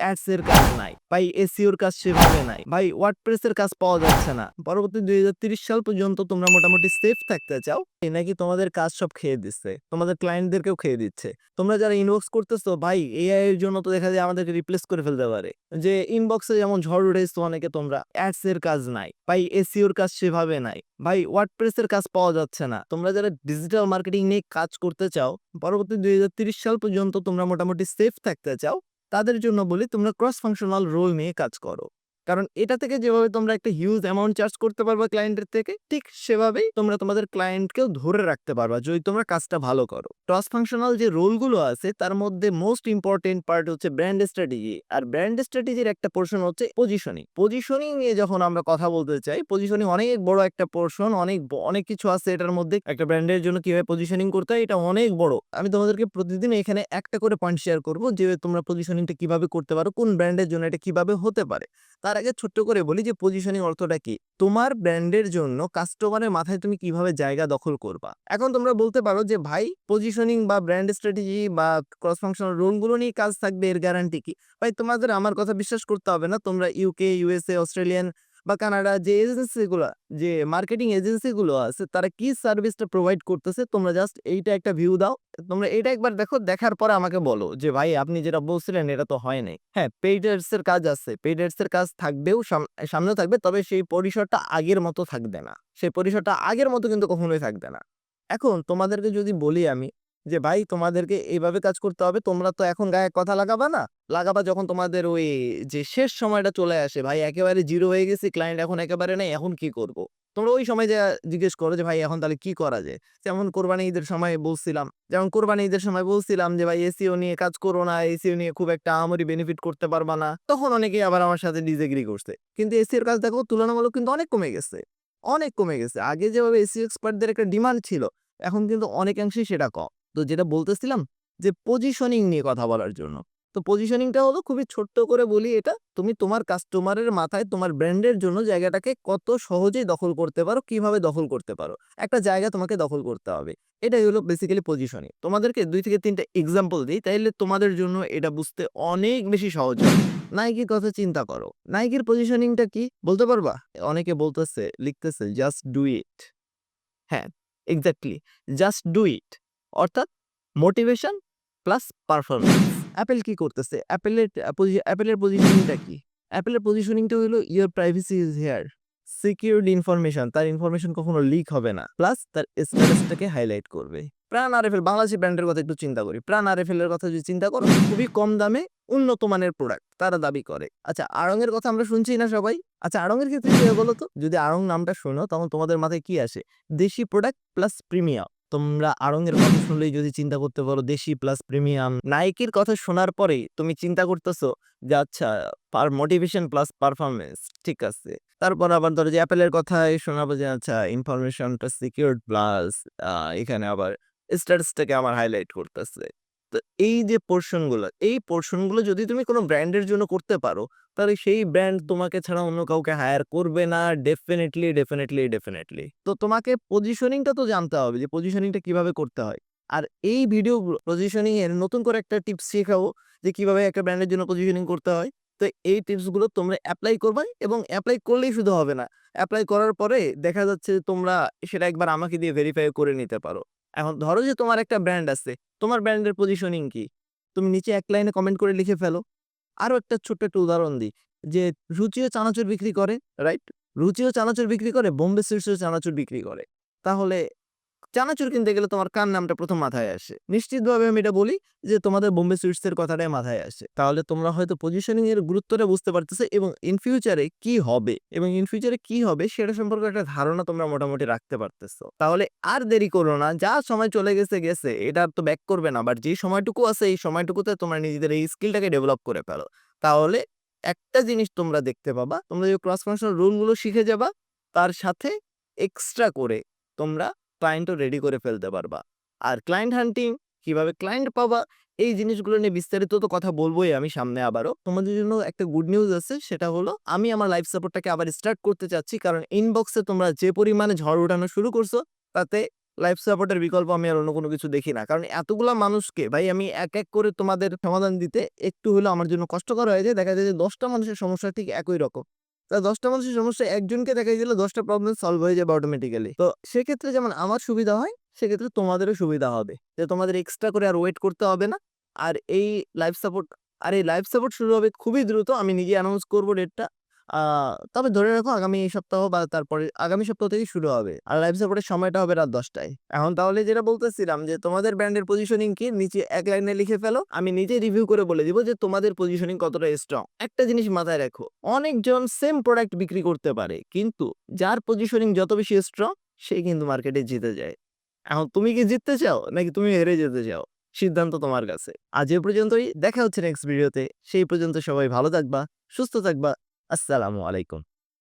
Ads এর কাজ নাই, ভাই এসইওর কাজ সেভাবে নাই, ভাই ওয়ার্ডপ্রেস এর কাজ পাওয়া যাচ্ছে না, পরবর্তী 2030 সাল পর্যন্ত তোমরা মোটামুটি সেফ থাকতে চাও, নাকি তোমাদের কাজ সব খেয়ে দিচ্ছে, তোমাদের ক্লায়েন্টদেরকেও খেয়ে দিচ্ছে। তোমরা যারা ইনবক্স করতেছো ভাই এআই এর জন্য তো দেখা যায় আমাদেরকে রিপ্লেস করে ফেলতে পারে, যে ইনবক্সে যেমন ঝড় উঠেছো অনেকে, তোমরা অ্যাডস এর কাজ নাই, ভাই এসইওর কাজ সেভাবে নাই, ভাই ওয়ার্ডপ্রেস এর কাজ পাওয়া যাচ্ছে না। তোমরা যারা ডিজিটাল মার্কেটিং নিয়ে কাজ করতে চাও, পরবর্তী 2030 সাল পর্যন্ত তোমরা মোটামুটি সেফ থাকতে চাও, তাদের জন্য বলি তোমরা ক্রস ফাংশনাল রোল নিয়ে কাজ করো। কারণ এটা থেকে যেভাবে তোমরা একটা হিউজ অ্যামাউন্ট চার্জ করতে পারবা ক্লায়েন্টের থেকে, ঠিক সেভাবেই তোমরা তোমাদের ক্লায়েন্টকেও ধরে রাখতে পারবা যদি তোমরা কাজটা ভালো করো। ক্রস ফাংশনাল যে রোলগুলো আছে তার মধ্যে মোস্ট ইম্পর্টেন্ট পার্ট হচ্ছে ব্র্যান্ড স্ট্র্যাটেজি, আর ব্র্যান্ড স্ট্র্যাটেজির একটা পোর্শন হচ্ছে পজিশনিং। পজিশনিং নিয়ে যখন আমরা কথা বলতে চাই, পজিশনিং অনেক বড় একটা পোর্শন, অনেক কিছু আছে এটার মধ্যে। একটা ব্র্যান্ডের জন্য কিভাবে পজিশনিং করতে হয় এটা অনেক বড়। আমি তোমাদেরকে প্রতিদিন এখানে একটা করে পয়েন্ট শেয়ার করব যে তোমরা পজিশনিংটা কিভাবে করতে পারো, কোন ব্র্যান্ডের জন্য এটা কিভাবে হতে পারে। তার আগে ছোট্ট করে বলি যে পজিশনিং অর্থটা কি। তোমার ব্র্যান্ডের জন্য কাস্টমারের মাথায় তুমি কিভাবে জায়গা দখল করবা। এখন তোমরা বলতে পারো যে ভাই পজিশনিং বা ব্র্যান্ড স্ট্র্যাটেজি বা ক্রস ফাংশনাল রোলগুলো নিয়ে কাজ থাকবে, এর গ্যারান্টি কি? ভাই তোমাদের আমার কথা বিশ্বাস করতে হবে না। তোমরা ইউকে, ইউএসএ, অস্ট্রেলিয়ান বা কানাডা যে এজেন্সিগুলো, যে মার্কেটিং এজেন্সিগুলো আছে, তারা কি সার্ভিসটা প্রোভাইড করতেছে, তোমরা জাস্ট এইটা একটা ভিউ দাও। তোমরা এটা একবার দেখো, দেখার পরে আমাকে বলো যে ভাই আপনি যেটা বলছিলেন এটা তো হয় নাই। হ্যাঁ, পেইড অ্যাডস এর কাজ আছে, পেইড অ্যাডস এর কাজ থাকবেও, সামনেও থাকবে, তবে সেই পরিসরটা আগের মতো থাকবে না। সেই পরিসরটা আগের মতো কিন্তু কখনোই থাকবে না। এখন তোমাদেরকে যদি বলি আমি যে ভাই তোমাদেরকে এইভাবে কাজ করতে হবে, তোমরা তো এখন গায়ে কথা লাগাবা না। লাগাবা যখন তোমাদের ওই যে শেষ সময়টা চলে আসে, ভাই একেবারে জিরো হয়ে গেছি, ক্লায়েন্ট এখন একেবারে নেই, এখন কি করব। তোমরা ওই সময় যে জিজ্ঞেস করো যে ভাই এখন তাহলে কি করা যায়। যেমন কোরবানি ঈদের সময় বলছিলাম, যে ভাই এসইও নিয়ে কাজ করো না, এসইও নিয়ে খুব একটা আমারই বেনিফিট করতে পারবা না, তখন অনেকেই আবার আমার সাথে ডিসএগ্রি করছে। কিন্তু এসইও এর কাজ দেখো তুলনামূলক কিন্তু অনেক কমে গেছে, অনেক কমে গেছে। আগে যেভাবে এসইও এক্সপার্টদের একটা ডিমান্ড ছিল, এখন কিন্তু অনেকাংশেই সেটা কম। তো যেটা বলতেছিলাম যে পজিশনিং নিয়ে কথা বলার জন্য, তো পজিশনিংটা হলো খুবই ছোট্ট করে বলি, এটা তুমি তোমার কাস্টমারের মাথায় তোমার ব্র্যান্ডের জন্য জায়গাটাকে কত সহজেই দখল করতে পারো, কিভাবে দখল করতে পারো। একটা জায়গা তোমাকে দখল করতে হবে, এটাই হলো বেসিক্যালি পজিশনিং। তোমাদেরকে 2 থেকে 3টা এক্সাম্পল দিই, তাইলে তোমাদের জন্য এটা বুঝতে অনেক বেশি সহজ হবে। নাইকির কথা চিন্তা করো, নাইকির পজিশনিংটা কি বলতে পারবা? অনেকে বলতেছে, লিখতেছে জাস্ট ডু ইট। হ্যাঁ, এক্সাক্টলি, জাস্ট ডু ইট, অর্থাৎ মোটিভেশন প্লাস পারফরম্যান্স। অ্যাপেল কি করতেছে? অ্যাপেলের পজিশনিংটা কি? অ্যাপেলের পজিশনিংটা হলো your privacy is here, secured information, তার ইনফরমেশন কখনো লিক হবে না, প্লাস তার স্ট্যাটাসটাকে হাইলাইট করবে। প্রাণ আরএফএল বাংলাদেশি ব্র্যান্ডের কথা একটু চিন্তা করি। প্রাণ আরএফএল এর কথা যদি চিন্তা করো, খুবই কম দামে উন্নত মানের প্রোডাক্ট তারা দাবি করে। আচ্ছা, আড়ং এর কথা আমরা শুনছি না সবাই? আচ্ছা, আড়ং এর ক্ষেত্রে কি হয় বলো তো? যদি আড়ং নামটা শোনো তখন তোমাদের মাথায় কি আসে? দেশি প্রোডাক্ট প্লাস প্রিমিয়াম। তোমরা আড়ং এর কথা শুনলেই যদি চিন্তা করতে পারো দেশি প্লাস প্রিমিয়াম। নাইকির কথা শোনার পরেই তুমি চিন্তা করতেছো যে আচ্ছা, মোটিভেশন প্লাস পারফরমেন্স, ঠিক আছে। তারপর আবার ধরো যে অ্যাপেলের কথাই শোনাবো যে আচ্ছা, ইনফরমেশনটা সিকিউরড প্লাস এখানে আবার স্ট্যাটাসটাকে আমার হাইলাইট করতেছে। তো এই পোর্শনগুলো যদি তুমি কোনো ব্র্যান্ডের জন্য করতে পারো, তাহলে সেই ব্র্যান্ড তোমাকে ছাড়া অন্য কাউকে হায়ার করবে না। ডেফিনেটলি। তো তোমাকে পজিশনিংটা তো জানতে হবে যে পজিশনিংটা কিভাবে করতে হয়। আর এই ভিডিওগুলো পজিশনিং এর নতুন করে একটা টিপস শেখাবো যে কিভাবে একটা ব্র্যান্ডের জন্য পজিশনিং করতে হয়। তো এই টিপসগুলো তোমরা এপ্লাই করবা, এবং এপ্লাই করলেই শুধু হবে না। এপ্লাই করার পরে দেখা যাচ্ছে তোমরা সেটা একবার আমাকে দিয়ে ভেরিফাই করে নিতে পারো। এখন ধরো যে তোমার একটা ব্র্যান্ড আছে, তোমার ব্র্যান্ডের পজিশনিং কি? তুমি নিচে এক লাইনে কমেন্ট করে লিখে ফেলো। আরো একটা ছোট্ট একটা উদাহরণ দিই, যে রুচিও চানাচুর বিক্রি করে, রাইট? রুচিও চানাচুর বিক্রি করে, বোম্বে সুইটসও চানাচুর বিক্রি করে। তাহলে চানাচুর কিনতে গেলে তোমার কার নামটা প্রথম মাথায় আসে? নিশ্চিতভাবে আমি এটা বলি যে তোমাদের বোম্বে সুইটস এর কথাটাই মাথায় আসে। তাহলে তোমরা হয়তো পজিশনিং এর গুরুত্বটা বুঝতে পারতেছো, এবং ইন ফিউচারে কি হবে সেটা সম্পর্কে একটা ধারণা তোমরা মোটামুটি রাখতে পারতেছো। তাহলে আর দেরি করো না, যা সময় চলে গেছে, এটা আর তো ব্যাক করবে না। বাট যে সময়টুকু আছে এই সময়টুকুতে তোমরা নিজেদের এই স্কিলটাকে ডেভেলপ করে ফেলো। তাহলে একটা জিনিস তোমরা দেখতে পাবা, তোমরা যে ক্রস ফাংশনাল রুল গুলো শিখে যাবা, তার সাথে এক্সট্রা করে তোমরা ক্লায়েন্টও রেডি করে ফেলতে পারবা। আর ক্লায়েন্ট হান্টিং, কিভাবে ক্লায়েন্ট পাবা, এই জিনিসগুলো নিয়ে বিস্তারিত তো কথা বলবোই আমি সামনে আবারও। তোমাদের জন্য একটা গুড নিউজ আছে, সেটা হলো আমি আমার লাইভ সাপোর্টটাকে আবার স্টার্ট করতে চাচ্ছি। কারণ ইনবক্সে তোমরা যে পরিমাণে ঝড় উঠানো শুরু করছো, তাতে লাইফ সাপোর্টের বিকল্প আমি আর অন্য কোনো কিছু দেখি না। কারণ এতগুলা মানুষকে ভাই আমি এক করে তোমাদের সমাধান দিতে একটু হলেও আমার জন্য কষ্টকর হয়ে যায়। দেখা যায় যে ১০ টা মানুষের সমস্যা ঠিক একই রকম। তা ১০ টা মানুষের সমস্যা একজনকে দেখাই দিলে ১০ টা প্রবলেম সলভ হয়ে যাবে অটোমেটিক্যালি। তো সেক্ষেত্রে যেমন আমার সুবিধা হয়, সেক্ষেত্রে তোমাদেরও সুবিধা হবে। যে তোমাদের এক্সট্রা করে আর ওয়েট করতে হবে না। আর এই লাইফ সাপোর্ট এই লাইফ সাপোর্ট শুরু হবে খুবই দ্রুত। আমি নিজে অ্যানাউন্স করব ডেটটা। আ তবে ধরে রাখো আগামী সপ্তাহ বা তারপরে আগামী সপ্তাহ থেকেই শুরু হবে। আর লাইভ সাপোর্টের সময়টা হবে রাত ১০ টায়। এখন তাহলে যেটা বলতেছিলাম যে তোমাদের ব্র্যান্ডের পজিশনিং কি নিচে এক লাইনে লিখে ফেলো। আমি নিজে রিভিউ করে বলে দিব যে তোমাদের পজিশনিং কতটা স্ট্রং। একটা জিনিস মাথায় রাখো, অনেকজন সেম প্রোডাক্ট বিক্রি করতে পারে। কিন্তু যার পজিশনিং যত বেশি স্ট্রং সে কিন্তু মার্কেটে জিতে যায়। এখন তুমি কি জিততে চাও নাকি তুমি হেরে যেতে চাও? সিদ্ধান্ত তোমার কাছে। আজ এ পর্যন্তই। দেখা হচ্ছে নেক্সট ভিডিওতে। সেই পর্যন্ত সবাই ভালো থাকবা, সুস্থ থাকবা। আসসালামু আলাইকুম।